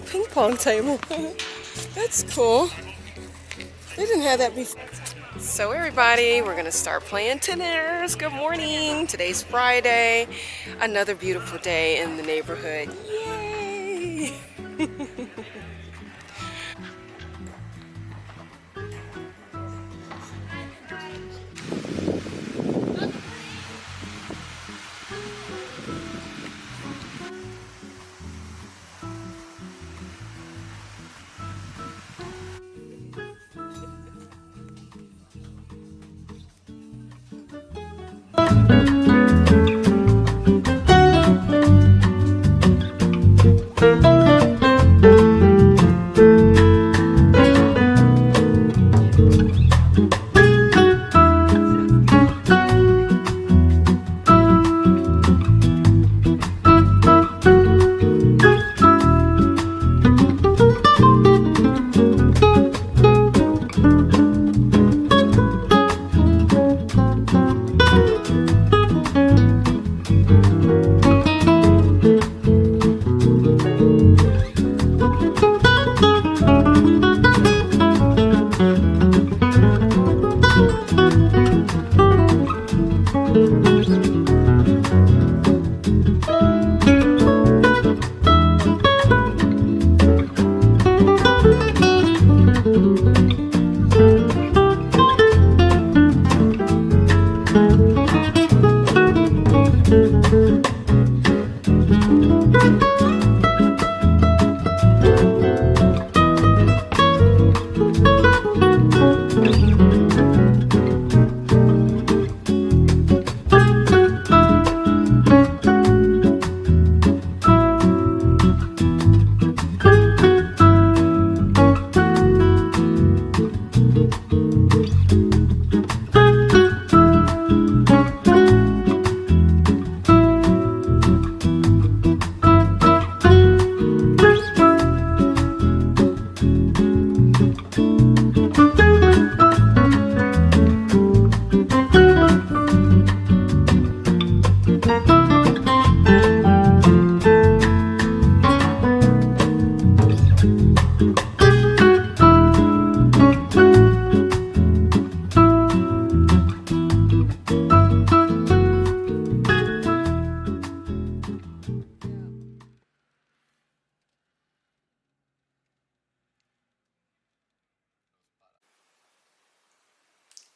ping pong table. That's cool. They didn't have that before. So everybody, we're gonna start playing tennis. Good morning. Today's Friday. Another beautiful day in the neighborhood. Yay!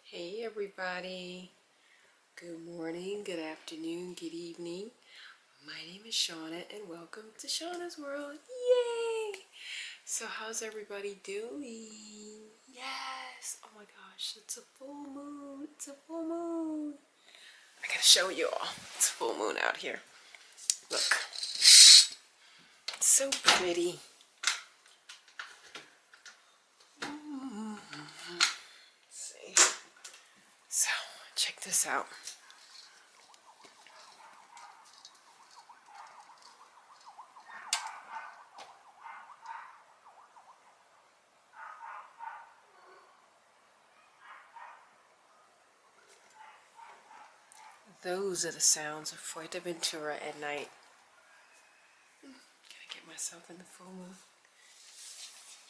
Hey everybody, good morning, good afternoon, good evening. My name is Shauna and welcome to Shauna's World. Yay! So how's everybody doing? Yes! Oh my gosh, it's a full moon. It's a full moon. I gotta show you all. It's a full moon out here. Look. It's so pretty. So, check this out. Those are the sounds of Fuerteventura at night. Gotta get myself in the full moon.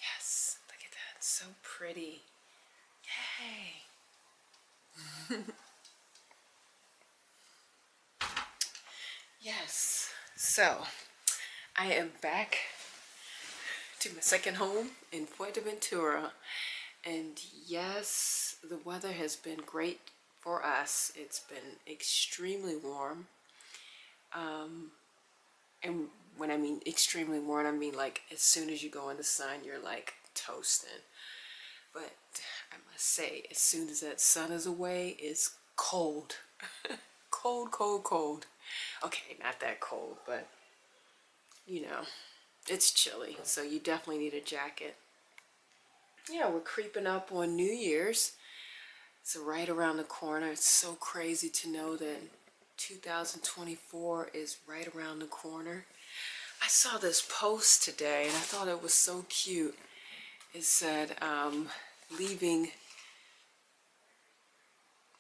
Yes, look at that. It's so pretty. Yay! Yes, so I am back to my second home in Fuerteventura, and yes, the weather has been great for us. It's been extremely warm, and when I mean extremely warm, I mean like as soon as you go in the sun, you're like toasting. But I must say, as soon as that sun is away, it's cold. Cold, cold, cold. Okay, not that cold, but you know, it's chilly, so you definitely need a jacket. Yeah, we're creeping up on New Year's. It's right around the corner. It's so crazy to know that 2024 is right around the corner. I saw this post today and I thought it was so cute. It said, leaving,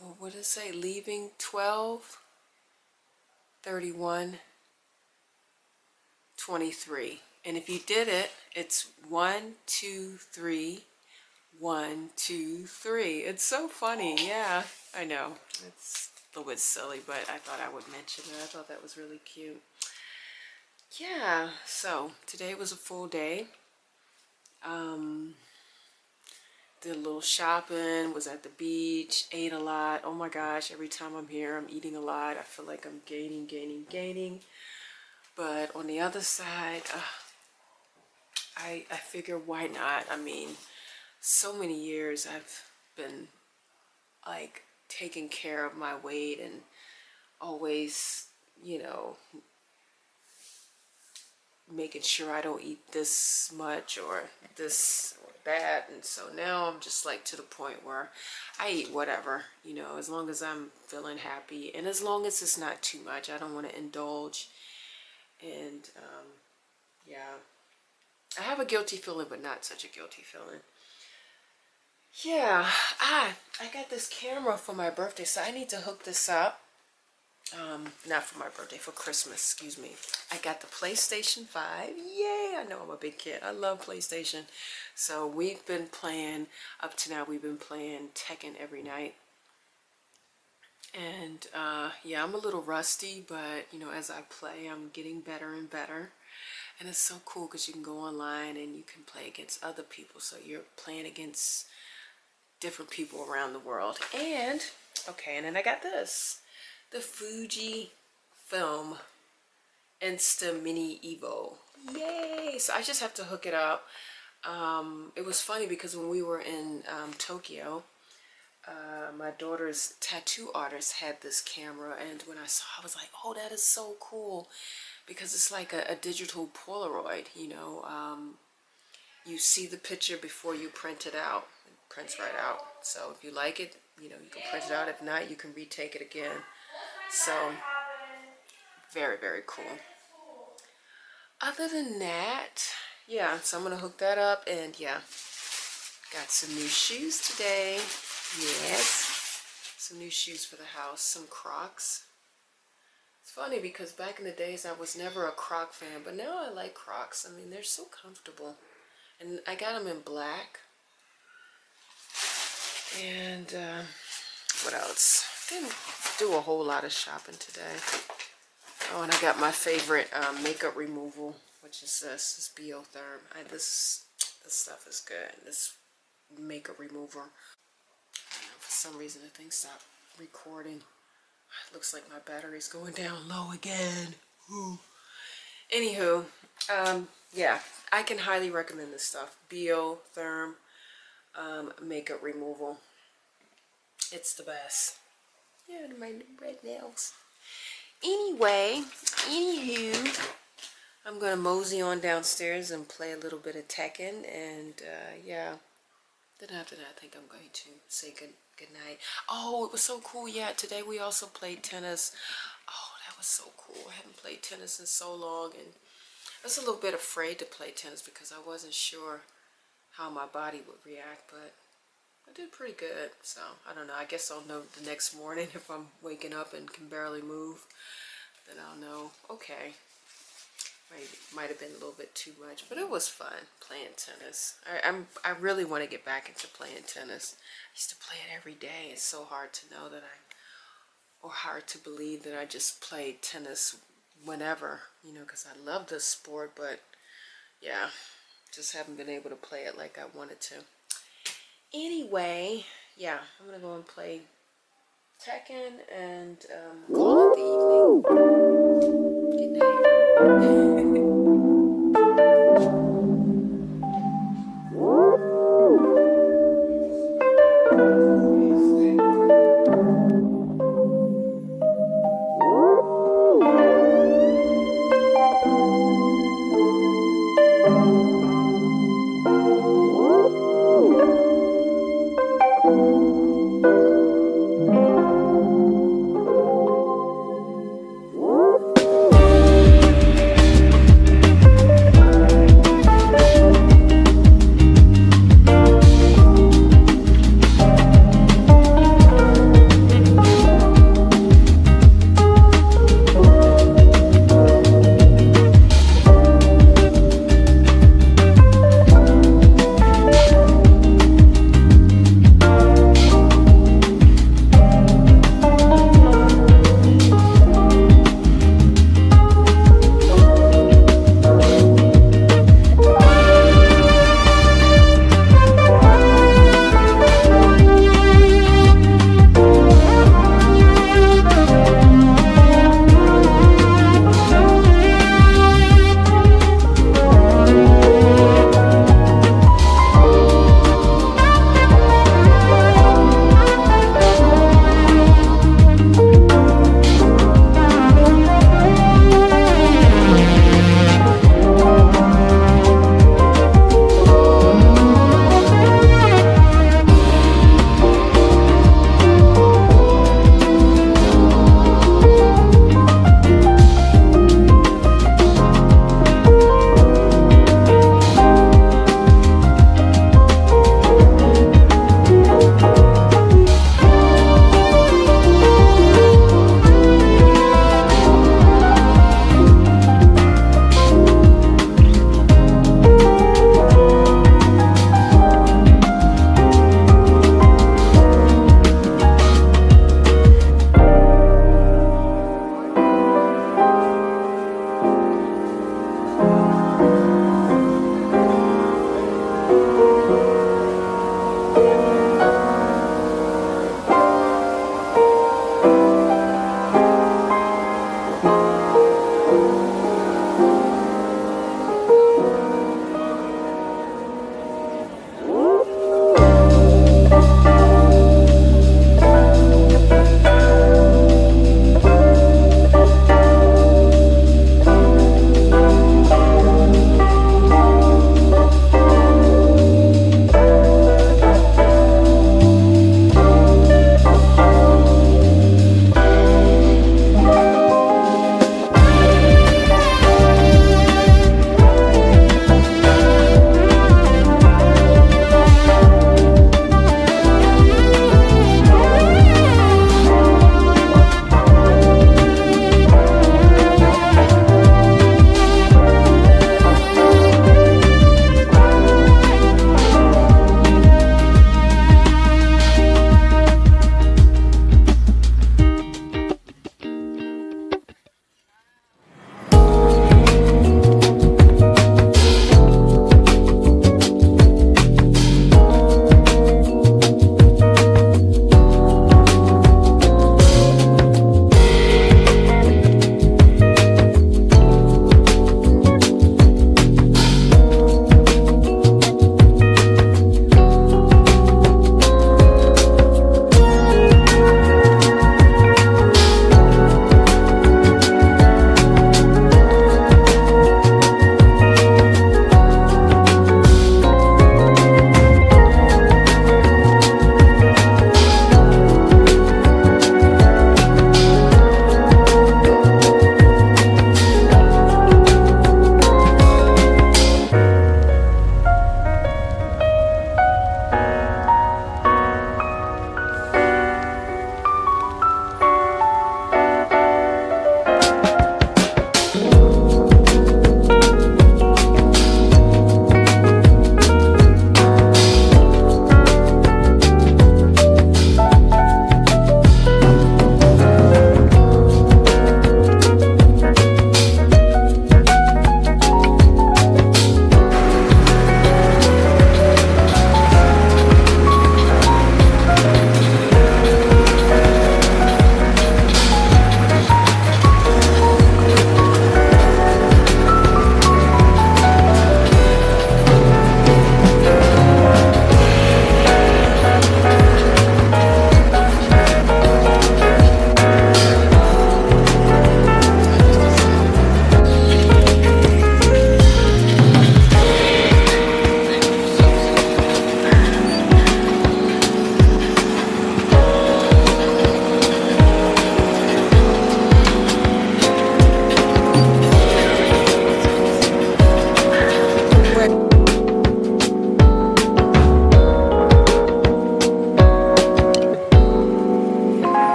well, what did it say? Leaving 12/31/23. And if you did it, it's 1, 2, 3, 1, 2, 3. It's so funny. Yeah, I know. It's a little bit silly, but I thought I would mention it. I thought that was really cute. Yeah, so today was a full day. Did a little shopping, was at the beach, ate a lot. Oh my gosh, every time I'm here, I'm eating a lot. I feel like I'm gaining. But on the other side, I figure why not? I mean, so many years I've been like taking care of my weight and always, you know, making sure I don't eat this much or this or that. And so now I'm just like to the point where I eat whatever, you know, as long as I'm feeling happy and as long as it's not too much. I don't want to indulge. And yeah, I have a guilty feeling, but not such a guilty feeling. Yeah, I got this camera for my birthday, so I need to hook this up. Not for my birthday, for Christmas, excuse me. I got the PlayStation 5. Yay! I know I'm a big kid. I love PlayStation. So we've been playing, up to now, we've been playing Tekken every night. And yeah, I'm a little rusty, but you know, as I play, I'm getting better and better. And it's so cool because you can go online and you can play against other people. So you're playing against different people around the world. And, okay, and then I got this. The Fuji Film Insta Mini Evo. Yay! So I just have to hook it up. It was funny because when we were in Tokyo, my daughter's tattoo artist had this camera, and when I saw it, I was like, oh, that is so cool, because it's like a digital Polaroid, you know. You see the picture before you print it out. It prints right out. So if you like it, you know, you can print it out. If not, you can retake it again. So very, very cool. Other than that, yeah, so I'm gonna hook that up, and yeah, got some new shoes today. Yes, some new shoes for the house, some Crocs. It's funny because back in the days I was never a Croc fan, but now I like Crocs. I mean, they're so comfortable. And I got them in black. And what else? Didn't do a whole lot of shopping today. Oh, and I got my favorite makeup removal, which is this Biotherm. This stuff is good. This makeup remover. For some reason, the thing stopped recording. It looks like my battery's going down low again. Ooh. Anywho, yeah, I can highly recommend this stuff. Biotherm makeup removal. It's the best. Yeah, my red nails. Anyway, anywho, I'm gonna mosey on downstairs and play a little bit of Tekken, and yeah. Then after that, I think I'm going to say good night. Oh, it was so cool. Yeah, today we also played tennis. Oh, that was so cool. I haven't played tennis in so long, and I was a little bit afraid to play tennis because I wasn't sure how my body would react, but I did pretty good. So I don't know. I guess I'll know the next morning if I'm waking up and can barely move. Then I'll know. Okay. Might have been a little bit too much, but it was fun playing tennis. I really want to get back into playing tennis. I used to play it every day. It's so hard to know that or hard to believe that I just played tennis whenever, you know, because I love this sport, but yeah, just haven't been able to play it like I wanted to. Anyway, yeah, I'm gonna go and play Tekken and call it the evening. Good night.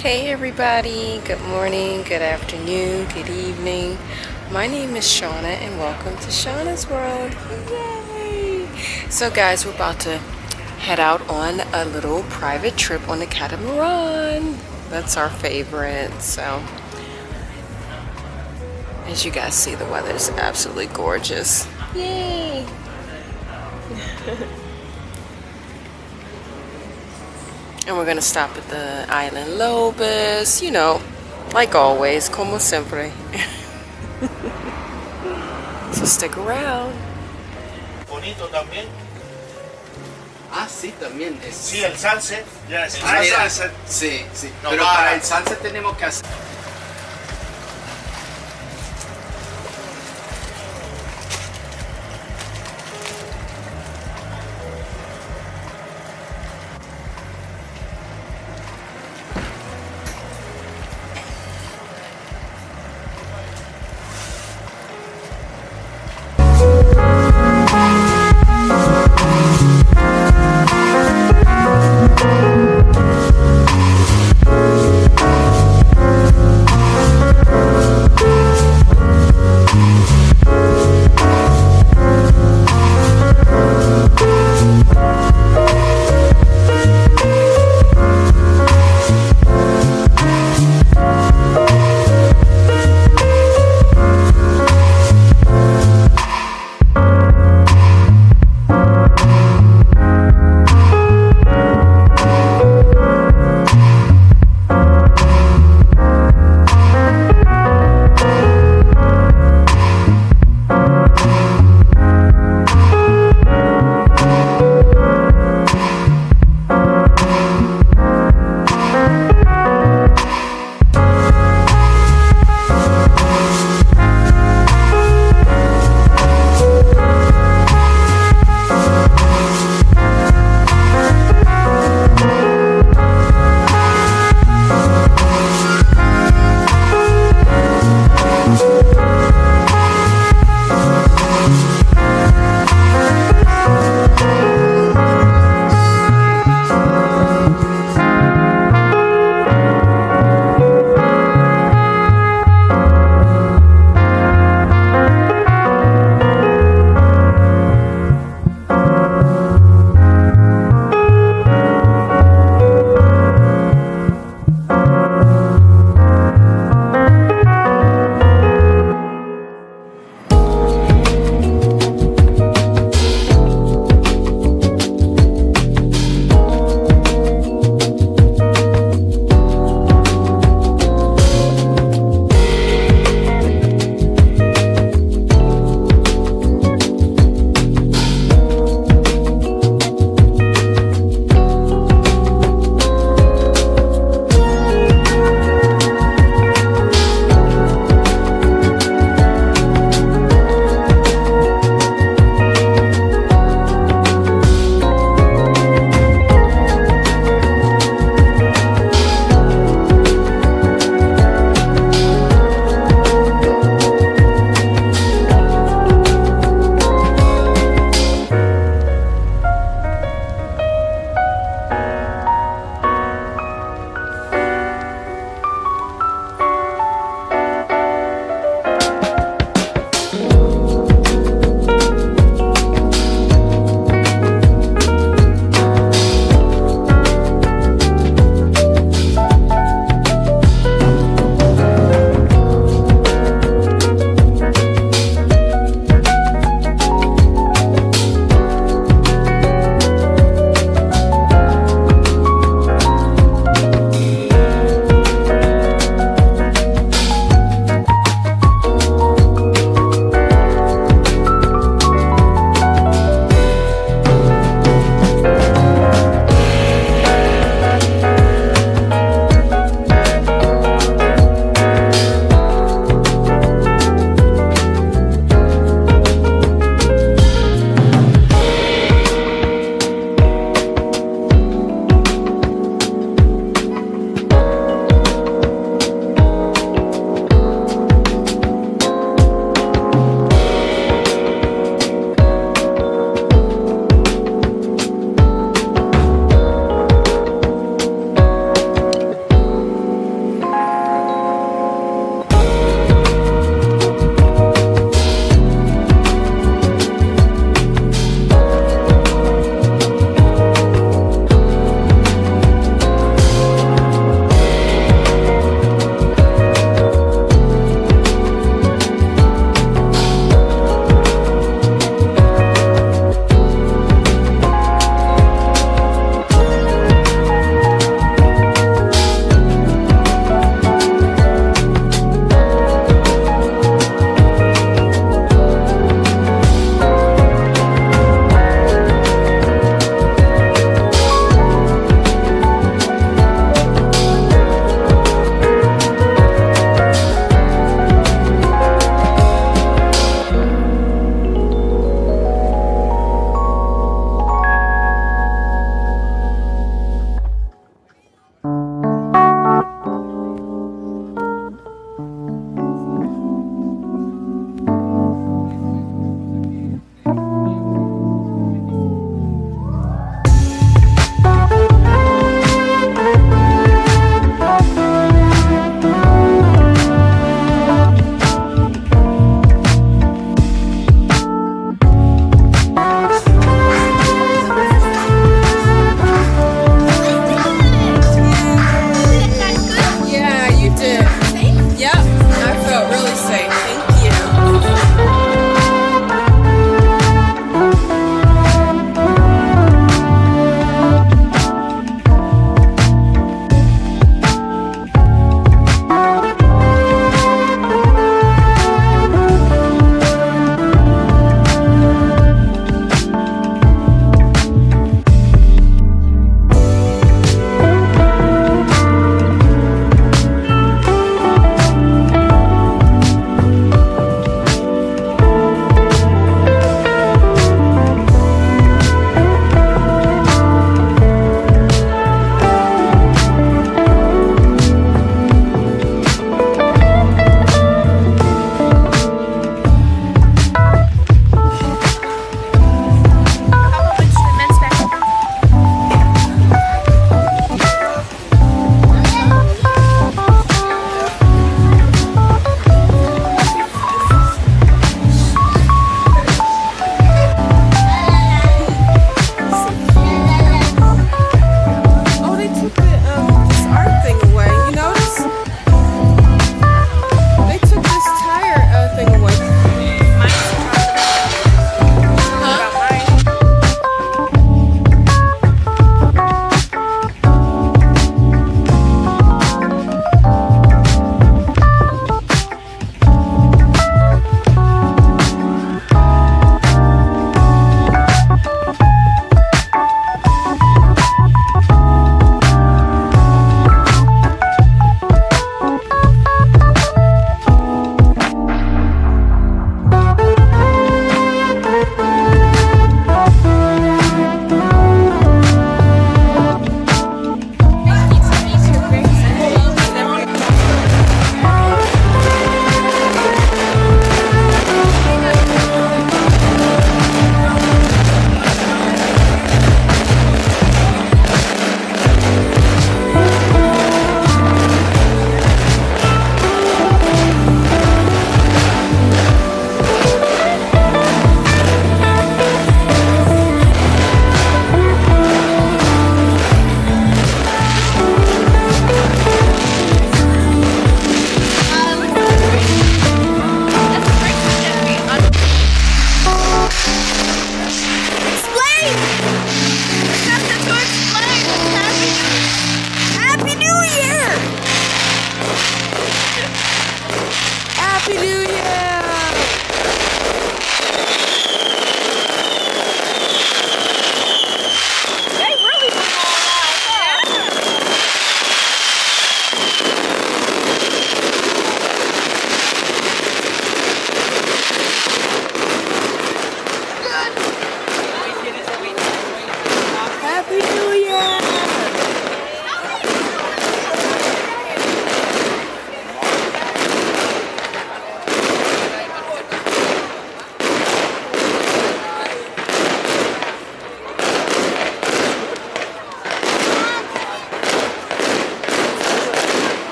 Hey everybody, good morning, good afternoon, good evening. My name is Shauna and welcome to Shauna's World. Yay! So guys, we're about to head out on a little private trip on the Catamoran. That's our favorite. So as you guys see, the weather is absolutely gorgeous. Yay! And we're gonna stop at the Island Lobos, you know, like always, como siempre. So stick around. Bonito también. Ah, sí, también. Sí, el sunset. Yes. Sunset. Sí, sí. No, pero para el sunset tenemos que hacer...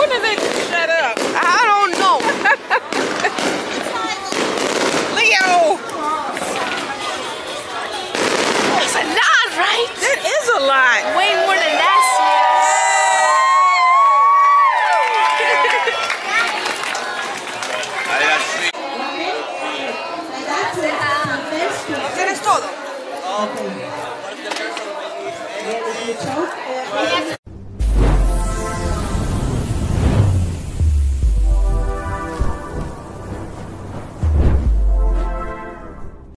wouldn't have let you shut up. I don't know. Leo! That's a lot, right? That is a lot. Wait,